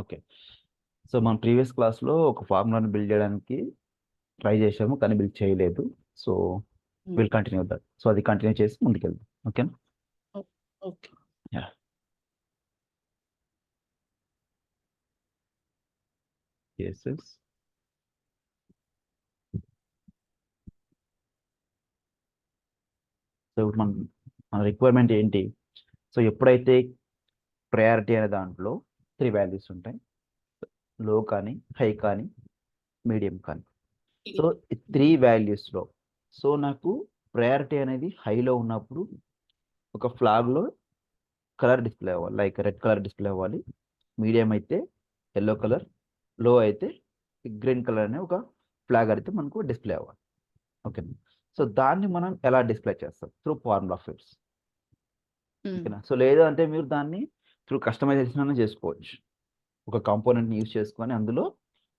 Okay. So మనం previous క్లాస్లో ఒక ఫార్ములాని బిల్డ్ చేయడానికి ట్రై చేసాము కానీ బిల్డ్ చేయలేదు. So will continue that. So అది కంటిన్యూ చేసి ముందుకెళ్దాం. ఓకేనా? ఓకే. యా. కేసెస్. సో ఇప్పుడు మన రిక్వైర్మెంట్ ఏంటి? సో ఎప్పుడైతే ప్రయారిటీ అనే దాంట్లో 3 వాల్యూస్ ఉంటాయి, లో కానీ, హై కానీ, మీడియం కానీ. సో ఈ 3 వాల్యూస్లో సో నాకు ప్రయారిటీ అనేది హైలో ఉన్నప్పుడు ఒక ఫ్లాగ్లో కలర్ డిస్ప్లే అవ్వాలి, లైక్ రెడ్ కలర్ డిస్ప్లే అవ్వాలి. మీడియం అయితే ఎల్లో కలర్, లో అయితే గ్రీన్ కలర్ అనే ఒక ఫ్లాగ్ అయితే మనకు డిస్ప్లే అవ్వాలి. ఓకేనా? సో దాన్ని మనం ఎలా డిస్ప్లే చేస్తాం? Through formula fields. ఓకేనా? సో లేదు అంటే మీరు దాన్ని త్రూ కస్టమైజేషన్ చేసుకోవచ్చు. ఒక కాంపోనెంట్ని యూజ్ చేసుకొని అందులో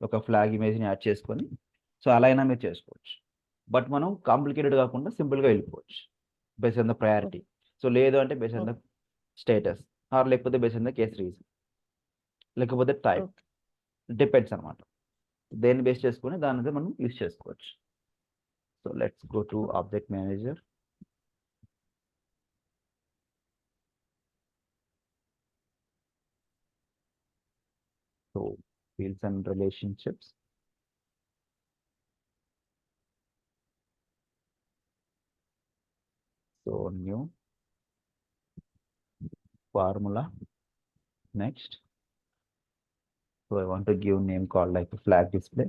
ఒక ఫ్లాగ్ ఇమేజ్ని యాడ్ చేసుకొని సో అలా అయినా మీరు చేసుకోవచ్చు. బట్ మనం కాంప్లికేటెడ్ కాకుండా సింపుల్గా వెళ్ళిపోవచ్చు base on the priority. So లేదు అంటే base on the status or లేకపోతే base on the case reason లేకపోతే టైప్, డిపెండ్స్ అనమాట. దేన్ని బేస్ చేసుకొని దాని మీద మనం యూజ్ చేసుకోవచ్చు. So let's go to object manager. So fields and relationships. So new formula. Next. So I want to give name called like a flag display.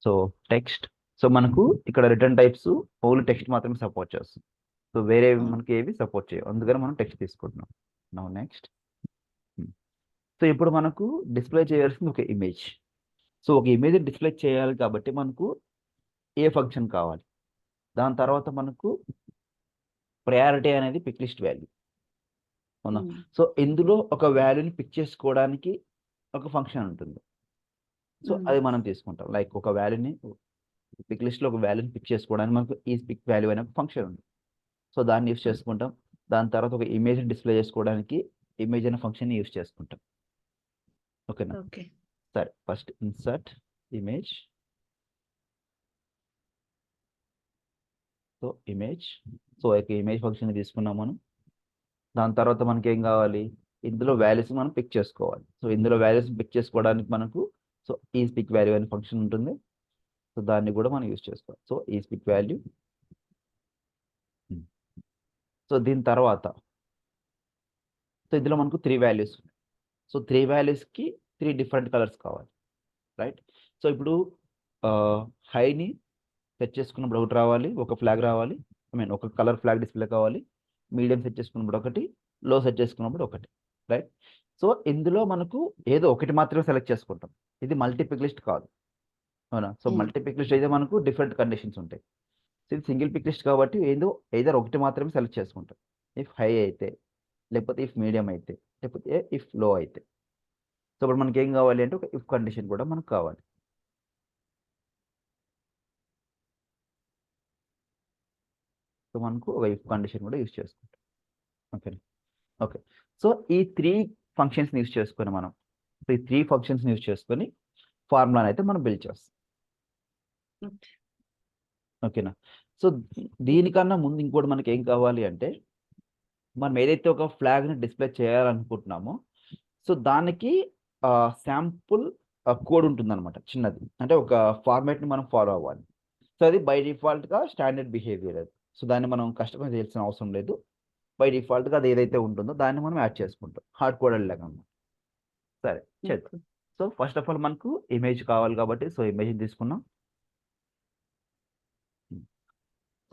So text. So మనకు ఇక్కడ return types only text మాత్రమే support చేస్తుంది. So వేరే మనకి ఏవి support చేయవు, అందుకని మనం టెక్స్ట్ తీసుకుంటున్నాం. Now next. సో ఇప్పుడు మనకు డిస్ప్లే చేయాల్సింది ఒక ఇమేజ్. సో ఒక ఇమేజ్ డిస్ప్లే చేయాలి కాబట్టి మనకు ఏ ఫంక్షన్ కావాలి? దాని తర్వాత మనకు ప్రయారిటీ అనేది పిక్ లిస్ట్ వాల్యూ అవునా? సో ఇందులో ఒక వాల్యూని పిక్ చేసుకోవడానికి ఒక ఫంక్షన్ ఉంటుంది. సో అది మనం తీసుకుంటాం. లైక్ ఒక వాల్యూని పిక్ లిస్ట్లో ఒక వాల్యూని పిక్ చేసుకోవడానికి మనకు ఈ పిక్ వాల్యూ అనే ఒక ఫంక్షన్ ఉంది. సో దాన్ని యూస్ చేసుకుంటాం. దాని తర్వాత ఒక ఇమేజ్ని డిస్ప్లే చేసుకోవడానికి ఇమేజ్ అనే ఫంక్షన్ని యూస్ చేసుకుంటాం. ఓకేనా? ఓకే. సరే, first insert image. So image. So image function తీసుకున్నాం మనం. దాని తర్వాత మనకి ఏం కావాలి? ఇందులో వాల్యూస్ మనం పిక్ చేసుకోవాలి. సో ఇందులో వాల్యూస్ పిక్ చేసుకోవడానికి మనకు సో ఈజ్ పిక్ వాల్యూ అనే ఫంక్షన్ ఉంటుంది. సో దాన్ని కూడా మనం యూస్ చేసుకోవాలి. So is pick value. So దీని తర్వాత సో ఇందులో మనకు 3 వాల్యూస్ ఉన్నాయి. సో 3 వాల్యూస్కి 3 డిఫరెంట్ కలర్స్ కావాలి, రైట్? సో ఇప్పుడు హైని సెట్ చేసుకున్నప్పుడు ఒకటి రావాలి, ఒక ఫ్లాగ్ రావాలి, ఐ మీన్ ఒక కలర్ ఫ్లాగ్ డిస్ప్లే కావాలి. మీడియం సెట్ చేసుకున్నప్పుడు ఒకటి, లో సెట్ చేసుకున్నప్పుడు ఒకటి, రైట్? సో ఇందులో మనకు ఏదో ఒకటి మాత్రమే సెలెక్ట్ చేసుకుంటాం. ఇది మల్టీ పిక్ లిస్ట్ కాదు, అవునా? సో మల్టీ పిక్ లిస్ట్ అయితే మనకు డిఫరెంట్ కండిషన్స్ ఉంటాయి. సో ఇది సింగిల్ పిక్ లిస్ట్ కాబట్టి ఏదో ఏదో ఒకటి మాత్రమే సెలెక్ట్ చేసుకుంటాం. ఇఫ్ హై అయితే, లేకపోతే ఇఫ్ మీడియం అయితే, లేకపోతే ఇఫ్ లో అయితే. సో ఇప్పుడు మనకి ఏం కావాలి అంటే ఒక ఇఫ్ కండిషన్ కూడా మనకు కావాలి. సో మనకు ఒక ఇఫ్ కండిషన్ కూడా యూజ్ చేసుకుంటాం. ఓకే. ఓకే. సో ఈ 3 ఫంక్షన్స్ని యూజ్ చేసుకొని మనం ఈ 3 ఫంక్షన్స్ని యూజ్ చేసుకొని ఫార్ములాని అయితే మనం బిల్డ్ చేస్తాం. ఓకేనా? సో దీనికన్నా ముందు ఇంకోటి మనకి ఏం కావాలి అంటే మనం ఏదైతే ఒక ఫ్లాగ్ని డిస్ప్లే చేయాలనుకుంటున్నామో సో దానికి శాంపుల్ కోడ్ ఉంటుందన్నమాట, చిన్నది. అంటే ఒక ఫార్మాట్ని మనం ఫాలో అవ్వాలి. సో అది బై డిఫాల్ట్గా స్టాండర్డ్ బిహేవియర్ అది. సో దాన్ని మనం కస్టమైజ్ చేయాల్సిన అవసరం లేదు. బై డిఫాల్ట్గా అది ఏదైతే ఉంటుందో దాన్ని మనం యాడ్ చేసుకుంటాం హార్డ్ కోడెడ్ లాగా అన్నమాట. సరే, చేద్దాం. సో ఫస్ట్ ఆఫ్ ఆల్ మనకు ఇమేజ్ కావాలి కాబట్టి సో ఇమేజ్ తీసుకున్నాం.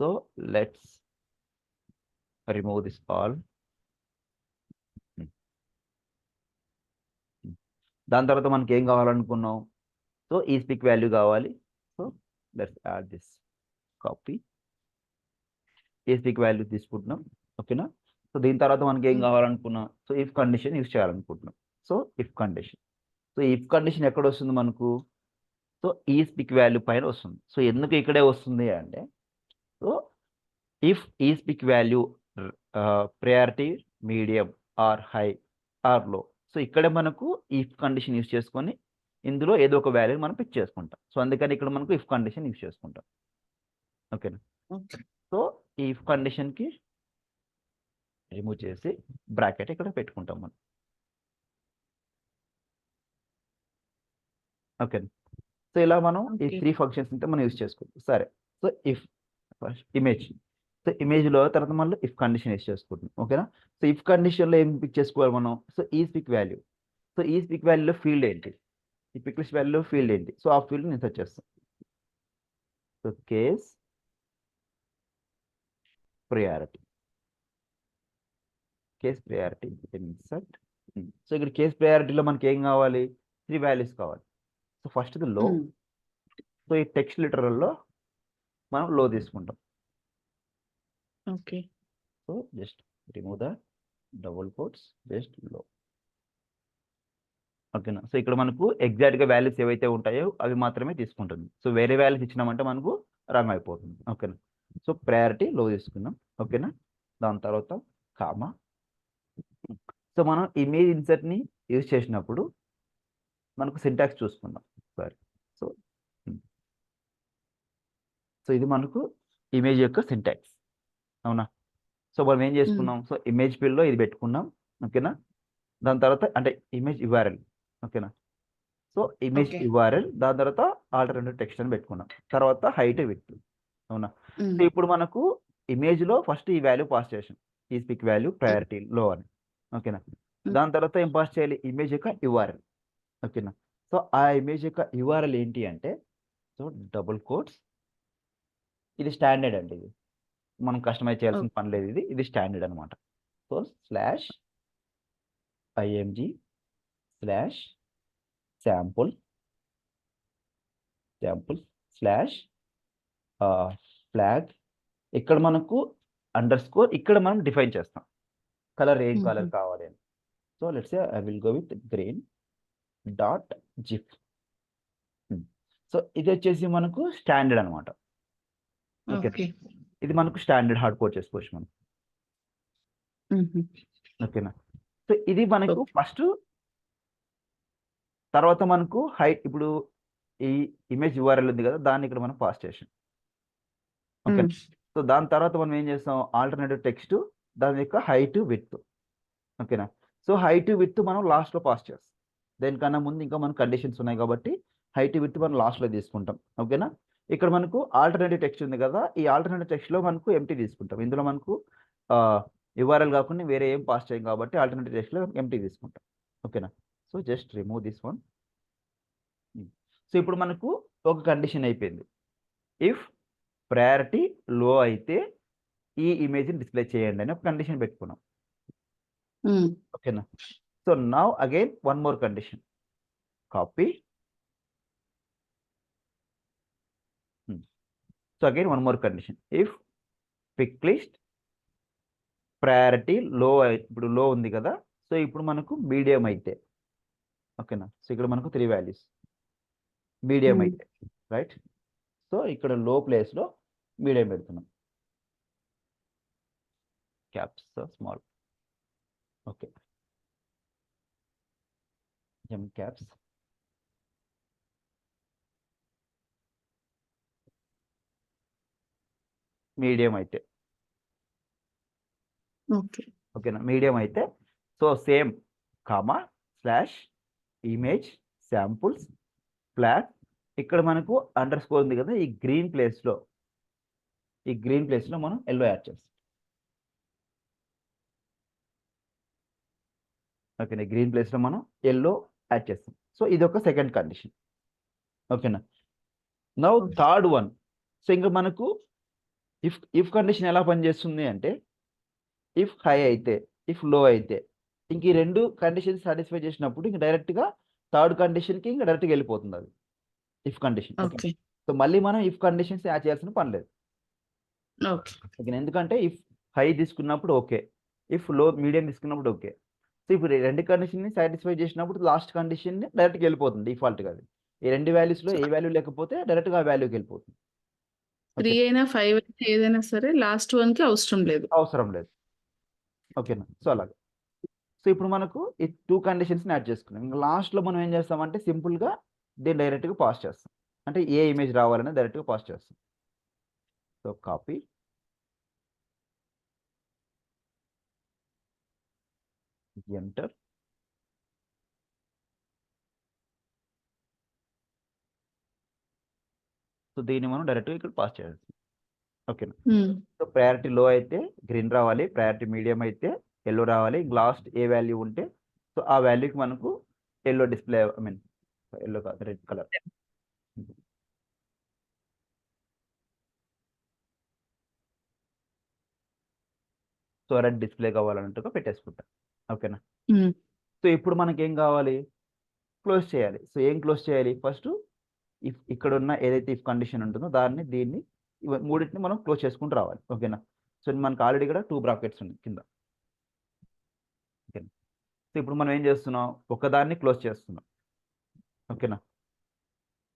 So let's remove this all. దాని తర్వాత మనకి ఏం కావాలనుకున్నాం? సో ఈ పిక్ వాల్యూ కావాలి. So let's add this copy. ఈ పిక్ వాల్యూ తీసుకుంటున్నాం. ఓకేనా? సో దీని తర్వాత మనకి ఏం కావాలనుకున్నాం? సో ఇఫ్ కండిషన్ యూజ్ చేయాలనుకుంటున్నాం. So if condition. So if condition ఎక్కడ వస్తుంది మనకు? సో ఈ పిక్ వాల్యూ పైన వస్తుంది. సో ఎందుకు ఇక్కడే వస్తుంది అంటే so if is pick value priority medium or high or low. So ఇక్కడ మనకు ఇఫ్ కండిషన్ యూస్ చేసుకొని ఇందులో ఏదో ఒక వాల్యూ మనం పిక్ చేసుకుంటాం. సో అందుకని ఇక్కడ మనకు ఇఫ్ కండిషన్ యూస్ చేసుకుంటాం. ఓకేనా? ఓకే. సో ఈ ఇఫ్ కండిషన్కి రిమూవ్ చేసి బ్రాకెట్ ఇక్కడ పెట్టుకుంటాం మనం. ఓకే. సో ఇలా మనం ఈ ఓకే. 3 ఫంక్షన్స్ అయితే మనం యూస్ చేసుకోవచ్చు. సరే. So if first image. So ఇమేజ్‌లో తర్వాత మళ్ళీ ఇఫ్ కండిషన్ యూస్ చేసుకుంటున్నాం. ఓకేనా? సో ఇఫ్ కండిషన్‌లో ఏం పిక్ చేసుకోవాలి మనం? So is pick value. So is pick వాల్యూలో ఫీల్డ్ ఏంటి? ఈ పిక్ లిస్ట్ వాల్యూలో ఫీల్డ్ ఏంటి? సో ఆ ఫీల్డ్ నేను సెర్చ్ చేస్తాను. So case priority. Case priority insert. So ఇక్కడ కేస్ ప్రయారిటీలో మనకి ఏం కావాలి? 3 వాల్యూస్ కావాలి. సో ఫస్ట్‌ది లో. సో ఈ టెక్స్ట్ లిటరల్‌లో మనం లో తీసుకుంటాం. Okay. So just remove the double quotes, just low. ఓకేనా? సో ఇక్కడ మనకు ఎగ్జాక్ట్‌గా వాల్యూస్ ఏవైతే ఉంటాయో అవి మాత్రమే తీసుకుంటుంది. సో వేరే వాల్యూస్ ఇచ్చినామంటే మనకు రాంగ్ అయిపోతుంది. ఓకేనా? సో ప్రయారిటీ లో తీసుకున్నాం. ఓకేనా? దాని తర్వాత కామా. సో మనం ఇమేజ్ ఇన్సర్ట్‌ని యూజ్ చేసినప్పుడు మనకు సింటాక్స్ చూసుకుందాం. సారీ. సో సో ఇది మనకు ఇమేజ్ యొక్క సింటాక్స్. అవునా? సో మనం ఏం చేసుకున్నాం? సో ఇమేజ్ ఫీల్డ్‌లో ఇది పెట్టుకున్నాం. ఓకేనా? దాని తర్వాత అంటే ఇమేజ్ యూఆర్ఎల్. ఓకేనా? So image okay. యూఆర్ఎల్ దాని తర్వాత ఆల్టర్నేటివ్ టెక్స్ట్ అని పెట్టుకున్నాం. తర్వాత హైట్, విడ్త్. అవునా? సో ఇప్పుడు మనకు ఇమేజ్‌లో ఫస్ట్ ఈ వాల్యూ పాస్ చేసాం. ఈ పిక్ వాల్యూ ప్రయారిటీ లో అని. ఓకేనా? దాని తర్వాత ఏం పాస్ చేయాలి? ఇమేజ్ యొక్క యూఆర్ఎల్. ఓకేనా? సో ఆ ఇమేజ్ యొక్క యూఆర్ఎల్ ఏంటి అంటే సో డబుల్ కోట్స్. ఇది స్టాండర్డ్ అండి ఇది. మనం కస్టమైజ్ చేయాల్సిన పని లేదు ఇది. ఇది స్టాండర్డ్ అనమాట. So slash img slash sample slash flag. ఇక్కడ మనకు అండర్‌స్కోర్ ఇక్కడ మనం డిఫైన్ చేస్తాం. కలర్ ఏం కలర్ కావాలి అని. So let's say I will go with green dot zip. So ఇది వచ్చేసి మనకు స్టాండర్డ్ అనమాట. ఓకే. ఓకే. ఇది మనకు స్టాండర్డ్ హార్డ్ కోడ్ చేసుకోవచ్చు మనం. ఓకేనా? సో ఇది మనకు ఫస్ట్. తర్వాత మనకు హైట్ ఇప్పుడు ఈ ఇమేజ్ యూఆర్ఎల్ ఉంది కదా! దాన్ని ఇక్కడ మనం పాస్ చేసాం. ఓకే. సో దాని తర్వాత మనం ఏం చేస్తాం? ఆల్టర్నేటివ్ టెక్స్ట్ దాని యొక్క హైట్, విడ్త్. ఓకేనా? సో హైట్, విడ్త్ మనం లాస్ట్‌లో పాస్ చేస్తాం. దేనికన్నా ముందు ఇంకా మనకు కండిషన్స్ ఉన్నాయి కాబట్టి హైట్, విడ్త్ మనం లాస్ట్‌లో తీసుకుంటాం. ఓకేనా? ఇక్కడ మనకు ఆల్టర్నేటివ్ టెక్స్ట్ ఉంది కదా! ఈ ఆల్టర్నేటివ్ టెక్స్ట్‌లో మనకు ఎంప్టీ తీసుకుంటాం. ఇందులో మనకు యూఆర్ఎల్ కాకుండా వేరే ఏం పాస్ చేయం కాబట్టి ఆల్టర్నేటివ్ టెక్స్ట్‌లో ఎంప్టీ తీసుకుంటాం. ఓకేనా? So just remove this one. So ఇప్పుడు మనకు ఒక కండిషన్ అయిపోయింది. ఇఫ్ ప్రయారిటీ లో అయితే ఈ ఇమేజ్‌ని డిస్‌ప్లే చేయండి అని ఒక కండిషన్ పెట్టుకున్నాం. ఓకేనా? So now again one more condition. Copy. So again one more condition. If pick list priority low ఇప్పుడు లో ఉంది కదా! సో ఇప్పుడు మనకు మీడియం అయితే. ఓకేనా? సో ఇక్కడ మనకు 3 వాల్యూస్. మీడియం అయితే. రైట్? సో ఇక్కడ లో ప్లేస్‌లో మీడియం పెడుతున్నాం. Caps small. ఓకే. ఎం క్యాప్స్. మీడియం అయితే. ఓకే. ఓకేనా? మీడియం అయితే so same comma slash image samples flag. ఇక్కడ మనకు అండర్‌స్కోర్ ఉంది కదా! ఈ గ్రీన్ ప్లేస్‌లో మనం యెల్లో యాడ్ చేస్తాం. ఓకేనా? గ్రీన్ ప్లేస్‌లో మనం యెల్లో యాడ్ చేస్తాం. సో ఇదొక సెకండ్ కండిషన్. ఓకేనా? Now third one. సో ఇంక మనకు ఇఫ్ కండిషన్ ఎలా పనిచేస్తుంది అంటే ఇఫ్ హై అయితే, ఇఫ్ లో అయితే ఇంక ఈ 2 కండిషన్స్ సాటిస్ఫై చేసినప్పుడు ఇంక డైరెక్ట్‌గా థర్డ్ కండిషన్‌కి ఇంక డైరెక్ట్‌గా వెళ్ళిపోతుంది అది. If condition. ఓకే. సో మళ్ళీ మనం ఇఫ్ కండిషన్స్ యాడ్ చేయాల్సిన పని లేదు. ఓకేనా? ఎందుకంటే ఇఫ్ హై తీసుకున్నప్పుడు ఓకే. ఇఫ్ లో మీడియం తీసుకున్నప్పుడు ఓకే. సో ఇప్పుడు 2 కండిషన్‌ని సాటిస్ఫై చేసినప్పుడు లాస్ట్ కండిషన్ డైరెక్ట్‌గా వెళ్ళిపోతుంది డిఫాల్ట్‌గా అది. ఈ 2 వాల్యూస్‌లో ఏ వాల్యూ లేకపోతే డైరెక్ట్‌గా ఆ వాల్యూకి వెళ్ళిపోతుంది. 3 అయినా 5 అయినా ఏదైనా సరే లాస్ట్ వన్‌కి అవసరం లేదు. అవసరం లేదు. ఓకేనా? సో అలాగా. సో ఇప్పుడు మనకు ఈ 2 కండిషన్స్‌ని యాడ్ చేసుకున్నాం. ఇంక లాస్ట్‌లో మనం ఏం చేస్తామంటే సింపుల్‌గా దీన్ని డైరెక్ట్‌గా పాస్ చేస్తాం. అంటే ఏ ఇమేజ్ రావాలన్నా డైరెక్ట్‌గా పాస్ చేస్తాం. So copy. ఎంటర్. సో దీన్ని మనం డైరెక్ట్‌గా ఇక్కడ పాస్ చేయాలి. ఓకేనా. సో ప్రయారిటీ లో అయితే గ్రీన్ రావాలి, ప్రయారిటీ మీడియం అయితే యెల్లో రావాలి. లాస్ట్ ఏ వాల్యూ ఉంటే సో ఆ వాల్యూకి మనకు yellow display I mean yellow కాదు red colour. So red display కావాలన్నట్టుగా పెట్టేసుకుంటా. ఓకేనా. సో ఇప్పుడు మనకేం కావాలి? క్లోజ్ చేయాలి. సో ఏం క్లోజ్ చేయాలి? ఫస్ట్ ఇక్కడున్న ఏదైతే ఇఫ్ కండిషన్ ఉంటుందో దాన్ని, దీన్ని మూడిటిని మనం క్లోజ్ చేసుకుంటూ రావాలి. ఓకేనా. సో మనకు ఆల్రెడీ ఇక్కడ 2 బ్రాకెట్స్ ఉన్నాయి కింద. ఓకేనా. సో ఇప్పుడు మనం ఏం చేస్తున్నాం? ఒకదాన్ని క్లోజ్ చేస్తున్నాం. ఓకేనా.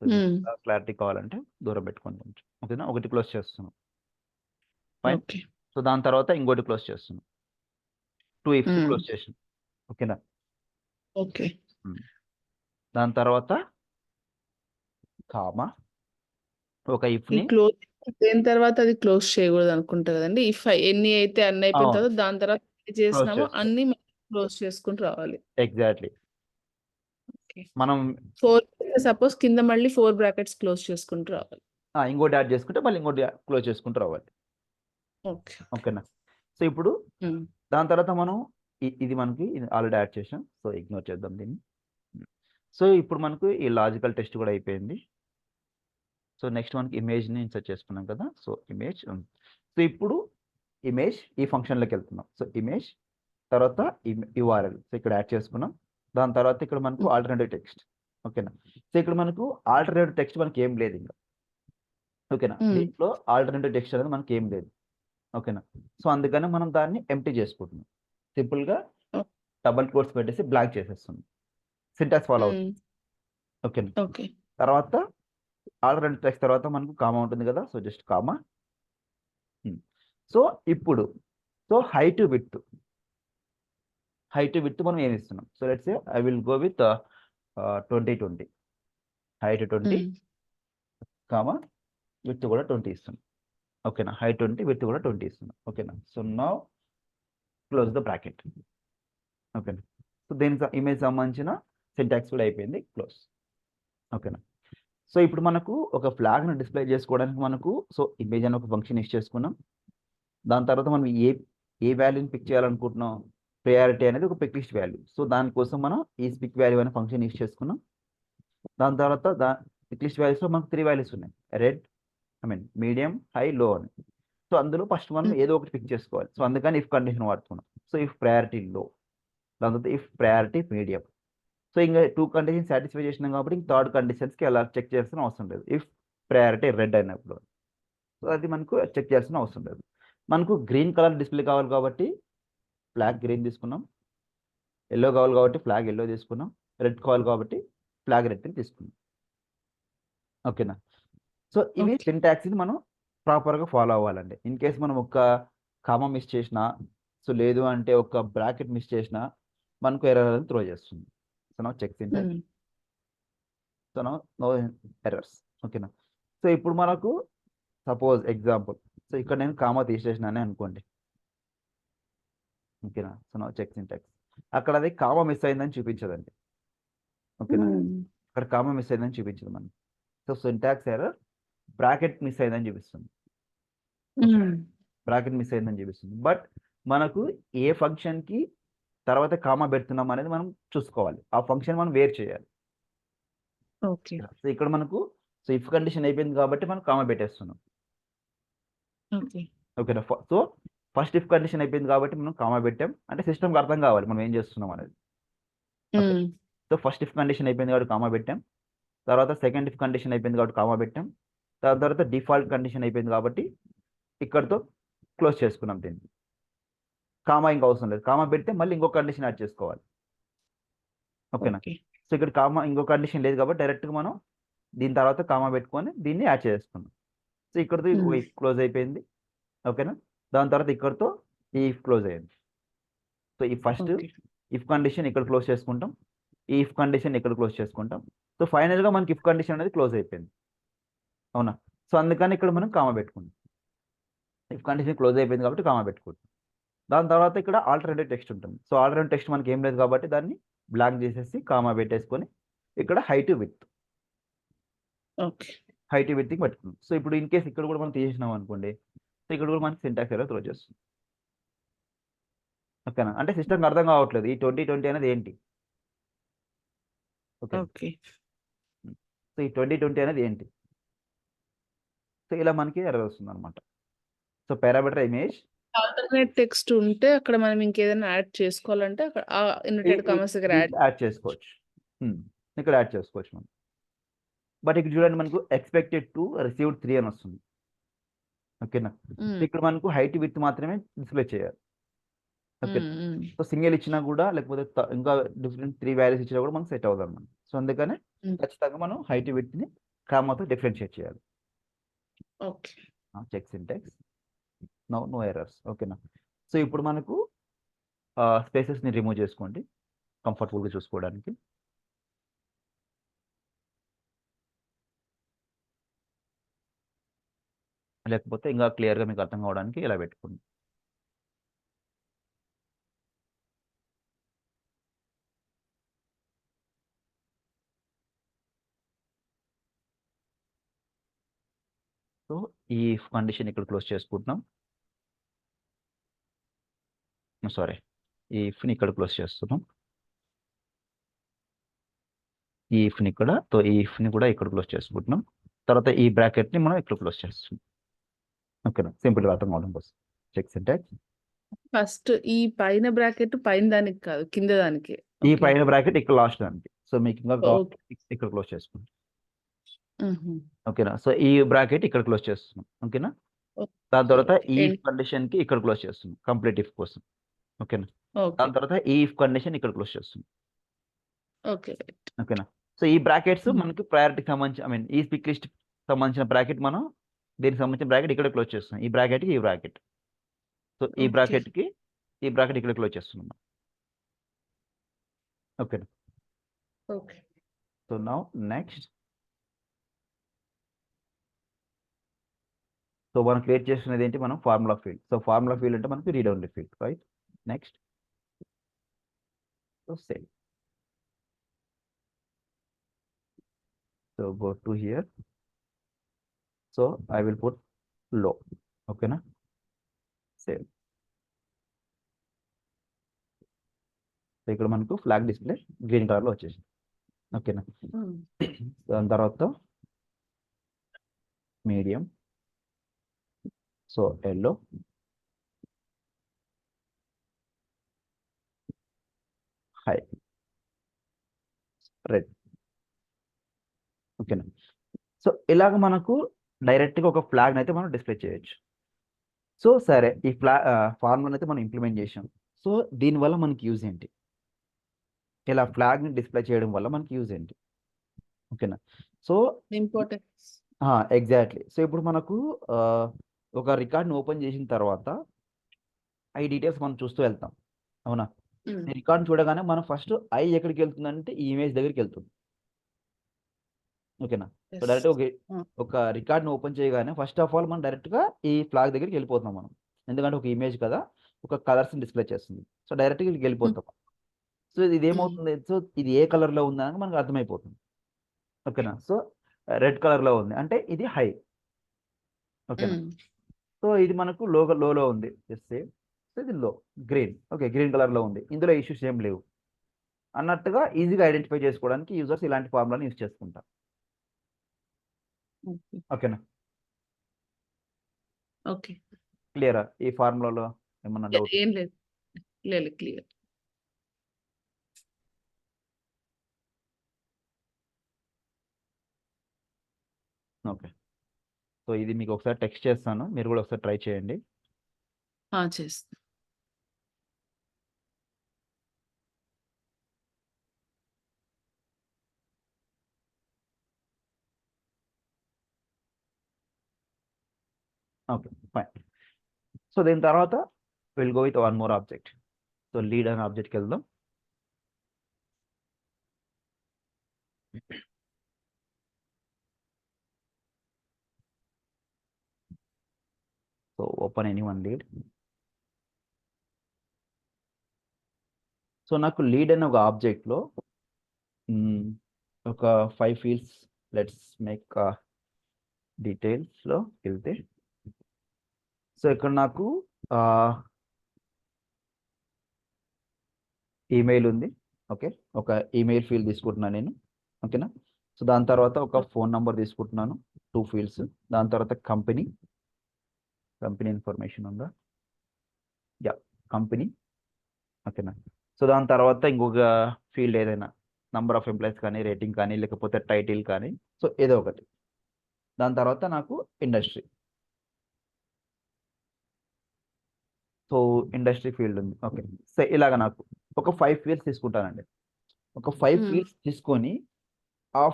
సో క్లారిటీ కావాలంటే దూరం పెట్టుకోండి కొంచెం. ఓకేనా. ఒకటి క్లోజ్ చేస్తున్నాం. ఫైన్. ఓకే. సో దాని తర్వాత ఇంకోటి క్లోజ్ చేస్తున్నాం. 2 ఇఫ్స్ క్లోజ్ చేసాం. ఓకేనా. ఓకే. దాని తర్వాత కామా ఒక ఈ ఇఫ్‌ని క్లోజ్ అయిన తర్వాత అది క్లోజ్ చేయకూడదు అనుకుంటా కదండి. ఇఫ్ ఎన్ని అయితే అన్ని అయిపోయిన అవును. తర్వాత దాని తర్వాత ఏది చేసినామో చేసుకో. అన్ని క్లోజ్ చేసుకుంటూ రావాలి. ఎగ్జాక్ట్‌లీ. ఓకే. మనం 4 సపోజ్ కింద మళ్ళీ 4 బ్రాకెట్స్ క్లోజ్ చేసుకుంటూ రావాలి. ఇంకోటి యాడ్ చేసుకుంటే మళ్ళీ ఇంకోటి క్లోజ్ చేసుకుంటూ రావాలి. ఓకే. ఓకేనా. సో ఇప్పుడు దాని తర్వాత మనం ఇది మనకి ఆల్రెడీ యాడ్ చేసాం. సో ఇగ్నోర్ చేద్దాం దీన్ని. సో ఇప్పుడు మనకు ఈ లాజికల్ టెస్ట్ కూడా అయిపోయింది. సో నెక్స్ట్ మనకి ఇమేజ్‌ని ఇన్సర్ట్ చేసుకున్నాం కదా. So image. సో ఇప్పుడు ఇమేజ్ ఈ ఫంక్షన్‌లోకి వెళ్తున్నాం. సో ఇమేజ్ తర్వాత యూఆర్ఎల్. సో ఇక్కడ యాడ్ చేసుకున్నాం. దాని తర్వాత ఇక్కడ మనకు ఆల్టర్నేటివ్ టెక్స్ట్. ఓకేనా. సో ఇక్కడ మనకు ఆల్టర్నేటివ్ టెక్స్ట్ మనకి ఏం లేదు ఇంకా. ఓకేనా. దీంట్లో ఆల్టర్నేటివ్ టెక్స్ట్ అనేది మనకి ఏం లేదు. ఓకేనా. సో అందుకని మనం దాన్ని ఎంప్టీ చేసుకుంటున్నాం. సింపుల్‌గా డబుల్ కోట్స్ పెట్టేసి బ్లాక్ చేసేస్తున్నాం. సింటాక్స్ ఫాలో అవుతుంది. ఓకేనా. ఓకే. తర్వాత ఆల్టర్నేటివ్ టెక్స్ట్ తర్వాత మనకు కామా ఉంటుంది కదా. So just comma. సో ఇప్పుడు సో హైట్ విడ్త్ మనం ఏమి ఇస్తున్నాం? So let's say I will go with 20 height 20 comma width కూడా 20 ఇస్తున్నాం. ఓకేనా. హైట్ 20 విడ్త్ కూడా 20 ఇస్తున్నాం. ఓకేనా. So now close the bracket. ఓకేనా. సో దీనికి ఇమేజ్ సంబంధించిన సింటాక్స్ కూడా అయిపోయింది. క్లోజ్. ఓకేనా. సో ఇప్పుడు మనకు ఒక ఫ్లాగ్‌ని డిస్ప్లే చేసుకోవడానికి మనకు సో ఇమేజ్ అనే ఒక ఫంక్షన్ యూజ్ చేసుకున్నాం. దాని తర్వాత మనం ఏ వాల్యూని పిక్ చేయాలనుకుంటున్నాం? ప్రయారిటీ అనేది ఒక పిక్ లిస్ట్ వాల్యూ. సో దానికోసం మనం ఈ పిక్ వాల్యూ అనే ఫంక్షన్ యూజ్ చేసుకున్నాం. దాని తర్వాత పిక్ లిస్ట్ వాల్యూస్‌లో మనకు 3 వాల్యూస్ ఉన్నాయి. Red I mean medium, high, లో అని. సో అందులో ఫస్ట్ మనం ఏదో ఒకటి పిక్ చేసుకోవాలి. సో అందుకని ఇఫ్ కండిషన్ వాడుతున్నాం. సో ఇఫ్ ప్రయారిటీ లో, దాని తర్వాత ఇఫ్ ప్రయారిటీ మీడియం. సో ఇంకా 2 కండిషన్ సాటిస్ఫై చేసినాం కాబట్టి ఇంక థర్డ్ కండిషన్స్‌కి అలా చెక్ చేయాల్సిన అవసరం లేదు. ఇఫ్ ప్రయారిటీ రెడ్ అయినప్పుడు. సో అది మనకు చెక్ చేయాల్సిన అవసరం లేదు. మనకు గ్రీన్ కలర్ డిస్ప్లే కావాలి కాబట్టి ఫ్లాగ్ గ్రీన్ తీసుకున్నాం. యెల్లో కావాలి కాబట్టి ఫ్లాగ్ యెల్లో తీసుకున్నాం. రెడ్ కావాలి కాబట్టి ఫ్లాగ్ రెడ్‌ని తీసుకున్నాం. ఓకేనా. సో ఇవి సింటాక్స్‌ని మనం ప్రాపర్‌గా ఫాలో అవ్వాలండి. ఇన్ కేస్ మనం ఒక కామా మిస్ చేసినా, సో లేదు అంటే ఒక బ్రాకెట్ మిస్ చేసినా మనకు ఎర్రర్ అనేది త్రో చేస్తుంది. So now check syntax. So no errors. ఓకేనా. సో ఇప్పుడు మనకు సపోజ్ ఎగ్జాంపుల్ సో ఇక్కడ నేను కామా తీసేసినానే అనుకోండి. ఓకేనా. So now check syntax. అక్కడ అది కామా మిస్ అయిందని చూపించదండి. ఓకేనా. అక్కడ కామా మిస్ అయిందని చూపించదు మనకి. So syntax error bracket miss అయిందని చూపిస్తుంది. బ్రాకెట్ మిస్ అయిందని చూపిస్తుంది. బట్ మనకు ఏ ఫంక్షన్‌కి తర్వాత కామా పెడుతున్నాం అనేది మనం చూసుకోవాలి. ఆ ఫంక్షన్ మనం వేరు చేయాలి. ఓకే. సో ఇక్కడ మనకు సో ఇఫ్ కండిషన్ అయిపోయింది కాబట్టి మనం కామా పెట్టేస్తున్నాం. ఓకే. ఓకేనా. సో ఫస్ట్ ఇఫ్ కండిషన్ అయిపోయింది కాబట్టి మనం కామా పెట్టాం. అంటే సిస్టమ్‌కి అర్థం కావాలి మనం ఏం చేస్తున్నాం అనేది. Okay. So first if condition అయిపోయింది కాబట్టి కామా పెట్టాం. తర్వాత సెకండ్ ఇఫ్ కండిషన్ అయిపోయింది కాబట్టి కామా పెట్టాం. దాని తర్వాత డిఫాల్ట్ కండిషన్ అయిపోయింది కాబట్టి ఇక్కడితో క్లోజ్ చేసుకున్నాం దీన్ని. కామా ఇంకా అవసరం లేదు. కామా పెడితే మళ్ళీ ఇంకో కండిషన్ యాడ్ చేసుకోవాలి. ఓకేనా. సో ఇక్కడ కామా ఇంకో కండిషన్ లేదు కాబట్టి డైరెక్ట్‌గా మనం దీని తర్వాత కామా పెట్టుకొని దీన్ని యాడ్ చేసుకున్నాం. సో ఇక్కడితో ఇఫ్ క్లోజ్ అయిపోయింది. ఓకేనా. దాని తర్వాత ఇక్కడితో ఈ ఇఫ్ క్లోజ్ అయింది. సో ఈ ఫస్ట్ ఇఫ్ కండిషన్ ఇక్కడ క్లోజ్ చేసుకుంటాం, ఈ ఇఫ్ కండిషన్ ఇక్కడ క్లోజ్ చేసుకుంటాం. సో ఫైనల్గా మనకి ఇఫ్ కండిషన్ అనేది క్లోజ్ అయిపోయింది, అవునా? సో అందుకని ఇక్కడ మనం కామా పెట్టుకుంటాం. ఇఫ్ కండిషన్ క్లోజ్ అయిపోయింది కాబట్టి కామా పెట్టుకుంటాం. దాని తర్వాత ఇక్కడ ఆల్టర్నేటివ్ టెక్స్ట్ ఉంటుంది. సో ఆల్టర్నేటివ్ టెక్స్ట్ మనకి ఏం లేదు కాబట్టి దాన్ని బ్లాక్ చేసేసి కామా పెట్టేసుకొని ఇక్కడ హైట్ విత్ ఓకే. పెట్టుకున్నాం. సో ఇప్పుడు ఇన్ కేస్ ఇక్కడ కూడా మనం తీసేసినాం అనుకోండి, సో ఇక్కడ కూడా మనకి సింటాక్స్ ఎర్రర్ త్రో చేస్తుంది. ఓకేనా? అంటే సిస్టమ్కి అర్థం కావట్లేదు ఈ 2020 అనేది ఏంటి. Okay, okay. సో ఈ 2020 అనేది ఏంటి. సో ఇలా మనకి ఎర్రర్ వస్తుంది అనమాట. So parameter image alternate text ఉంటే అక్కడ మనం ఇంకేదైనా యాడ్ చేసుకోవాలంటే అక్కడ ఆ ఇన్వర్టెడ్ కామర్స్ దగ్గర యాడ్ చేసుకోవచ్చు. ఇక్కడ యాడ్ చేసుకోవచ్చు మనం. బట్ ఇక్కడ చూడండి మనకు ఎక్స్పెక్టెడ్ టు రిసీవ్డ్ 3 అని వస్తుంది. ఓకేనా? ఇక్కడ మనకు హైట్ విత్ మాత్రమే డిస్ప్లే చేయాలి. ఓకే, సో సింగిల్ ఇచ్చినా కూడా లేకపోతే ఇంకా డిఫరెంట్ 3 వాల్యూస్ ఇచ్చినా కూడా మనకు సెట్ అవుతుంది అన్నమాట. సో అందుకనే ఖచ్చితంగా మనం హైట్ విత్ని కామాతో డిఫరెన్షియేట్ చేయాలి. Okay. Check syntax, no errors. ఓకేనా? సో ఇప్పుడు మనకు స్పేసెస్ని రిమూవ్ చేసుకోండి కంఫర్టబుల్గా చూసుకోవడానికి. లేకపోతే ఇంకా క్లియర్గా మీకు అర్థం కావడానికి ఇలా పెట్టుకోండి. సో ఈ కండిషన్ ఇక్కడ క్లోజ్ చేసుకుంటున్నాం. సారీ, ఈ ఇఫ్ని ఇక్కడ క్లోజ్ చేస్తున్నాం. ఈ ఇఫ్ని ఇక్కడ, సో ఈ ఇఫ్ని కూడా ఇక్కడ క్లోజ్ చేసుకుంటున్నాం. తర్వాత ఈ బ్రాకెట్ని మనం ఇక్కడ క్లోజ్ చేస్తున్నాం. ఓకేనా? సింపుల్గా అర్థం అవడం కోసం చెక్ సింటాక్స్. ఫస్ట్ ఈ పైన బ్రాకెట్ పైన దానికి కాదు, కింద దానికి. ఈ పైన బ్రాకెట్ ఇక్కడ లాస్ట్ దానికి. సో మీకు ఇంకా ఇక్కడ క్లోజ్ చేసుకుంటాం. ఓకేనా? సో ఈ బ్రాకెట్ ఇక్కడ క్లోజ్ చేస్తున్నాం. ఓకేనా? దాని తర్వాత ఈ కండిషన్ కి ఇక్కడ క్లోజ్ చేస్తున్నాం కంప్లీట్ ఇఫ్ కోసం. ఓకేనా? దాని తర్వాత ఈ ఇఫ్ కండిషన్ ఇక్కడ క్లోజ్ చేస్తున్నాం. ఓకేనా? సో ఈ బ్రాకెట్స్ మనకి ప్రయారిటీకి సంబంధించి ఈ స్పిక్ లిస్ట్ సంబంధించిన బ్రాకెట్ మనం దీనికి సంబంధించిన బ్రాకెట్ ఇక్కడ క్లోజ్ చేస్తున్నాం. ఈ బ్రాకెట్కి ఈ బ్రాకెట్, సో ఈ బ్రాకెట్కి ఈ బ్రాకెట్ ఇక్కడ క్లోజ్ చేస్తున్నాం. ఓకేనా? Okay. So now next, so మనం క్రియేట్ చేస్తున్నది ఏంటి, మనం formula field. So formula field అంటే మనకి read only field, right? Next, so save. So go to here, so I will put low. ఓకేనా? సేవ్. సో ఇక్కడ మనకు ఫ్లాగ్ డిస్ప్లే గ్రీన్ కలర్లో వచ్చేసింది. ఓకేనా? దాని తర్వాత medium, so yellow, high, red. ఓకేనా? సో ఇలాగ మనకు డైరెక్ట్గా ఒక ఫ్లాగ్ అయితే మనం డిస్ప్లే చేయొచ్చు. సో సరే, ఈ ఫార్ములా అయితే మనం ఇంప్లిమెంట్ చేసాం. సో దీనివల్ల మనకి యూజ్ ఏంటి, ఇలా ఫ్లాగ్ని డిస్ప్లే చేయడం వల్ల మనకి యూజ్ ఏంటి? ఓకేనా? So importance exactly. సో ఇప్పుడు మనకు ఒక రికార్డ్ని ఓపెన్ చేసిన తర్వాత ఈ డీటెయిల్స్ మనం చూస్తూ వెళ్తాం, అవునా? ఈ రికార్డ్ చూడగానే మనం ఫస్ట్ ఐ ఎక్కడికి వెళ్తుందంటే ఈ ఇమేజ్ దగ్గరికి వెళ్తుంది. ఓకేనా? సో డైరెక్ట్ ఒక రికార్డ్ని ఓపెన్ చేయగానే ఫస్ట్ ఆఫ్ ఆల్ మనం డైరెక్ట్గా ఈ ఫ్లాగ్ దగ్గరికి వెళ్ళిపోతున్నాం మనం. ఎందుకంటే ఒక ఇమేజ్ కదా, ఒక కలర్స్ని డిస్ప్లే చేస్తుంది. సో డైరెక్ట్గా వెళ్ళిపోతాం. సో ఇది ఏమవుతుంది, సో ఇది ఏ కలర్లో ఉందని మనకు అర్థమైపోతుంది. ఓకేనా? సో రెడ్ కలర్లో ఉంది అంటే ఇది హై. ఓకేనా? సో ఇది మనకు లోలో ఉంది, జస్ట్ సేమ్. సో ఇది లో, గ్రీన్. ఓకే, గ్రీన్ కలర్లో ఉంది, ఇందులో ఇష్యూస్ ఏం లేవు అన్నట్టుగా ఈజీగా ఐడెంటిఫై చేసుకోవడానికి యూజర్స్ ఇలాంటి ఫార్ములాని యూజ్ చేసుకుంటారు. ఓకేనా? ఓకే. క్లియరా? ఈ ఫార్ములాలో ఏమన్నా డౌట్? ఏం లేదు, లేదు, క్లియర్. ఓకే. సో ఇది మీకు ఒకసారి టెక్స్ట్ చేస్తాను, మీరు కూడా ఒకసారి ట్రై చేయండి. చేస్తాను. Okay, fine. సో దీని తర్వాత will go with one more object. So lead అనే ఆబ్జెక్ట్కి వెళ్దాం. Open any one lead. So నాకు లీడ్ అనే ఒక ఆబ్జెక్ట్లో ఒక 5 ఫీల్డ్స్, లెట్స్ మేక్ డీటెయిల్స్లో వెళ్తే, సో ఇక్కడ నాకు ఈమెయిల్ ఉంది. ఓకే, ఒక ఈమెయిల్ ఫీల్డ్ తీసుకుంటున్నాను నేను. ఓకేనా. సో దాని తర్వాత ఒక ఫోన్ నంబర్ తీసుకుంటున్నాను, 2 ఫీల్డ్స్. దాని తర్వాత కంపెనీ ఇన్ఫర్మేషన్ ఉందా, యా కంపెనీ. ఓకేనా. సో దాని తర్వాత ఇంకొక ఫీల్డ్ ఏదైనా, నంబర్ ఆఫ్ ఎంప్లాయీస్ కానీ, రేటింగ్ కానీ, లేకపోతే టైటిల్ కానీ, సో ఏదో ఒకటి. దాని తర్వాత నాకు ఇండస్ట్రీ, సో ఇండస్ట్రీ ఫీల్డ్ ఉంది. ఓకే, సో ఇలాగ నాకు ఒక 5 ఫీల్డ్స్ తీసుకుంటానండి. ఒక 5 ఫీల్డ్స్ తీసుకొని ఆ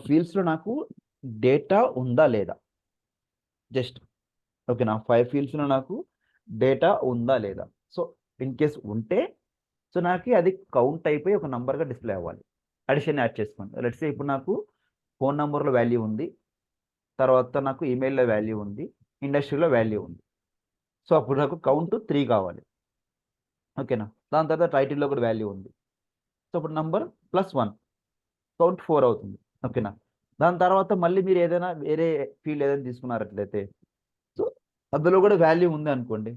ఫీల్డ్స్లో నాకు డేటా ఉందా లేదా, జస్ట్ ఓకేనా. 5 ఫీల్డ్స్లో నాకు డేటా ఉందా లేదా. సో ఇన్ కేస్ ఉంటే, సో నాకు అది కౌంట్ అయిపోయి ఒక నంబర్గా డిస్ప్లే అవ్వాలి. అడిషన్ యాడ్ చేసుకోండి. లెట్స్ సే ఇప్పుడు నాకు ఫోన్ నెంబర్లో వాల్యూ ఉంది, తర్వాత నాకు ఈమెయిల్లో వాల్యూ ఉంది, ఇండస్ట్రీలో వాల్యూ ఉంది. సో అప్పుడు నాకు కౌంట్ 3 కావాలి. ఓకేనా. దాని తర్వాత టైటిల్లో కూడా వాల్యూ ఉంది. సో అప్పుడు నంబర్ +1 కౌంట్ 4 అవుతుంది. ఓకేనా. దాని తర్వాత మళ్ళీ మీరు ఏదైనా వేరే ఫీల్డ్ ఏదైనా తీసుకున్నారట్లయితే, సో అందులో కూడా వాల్యూ ఉంది అనుకోండి,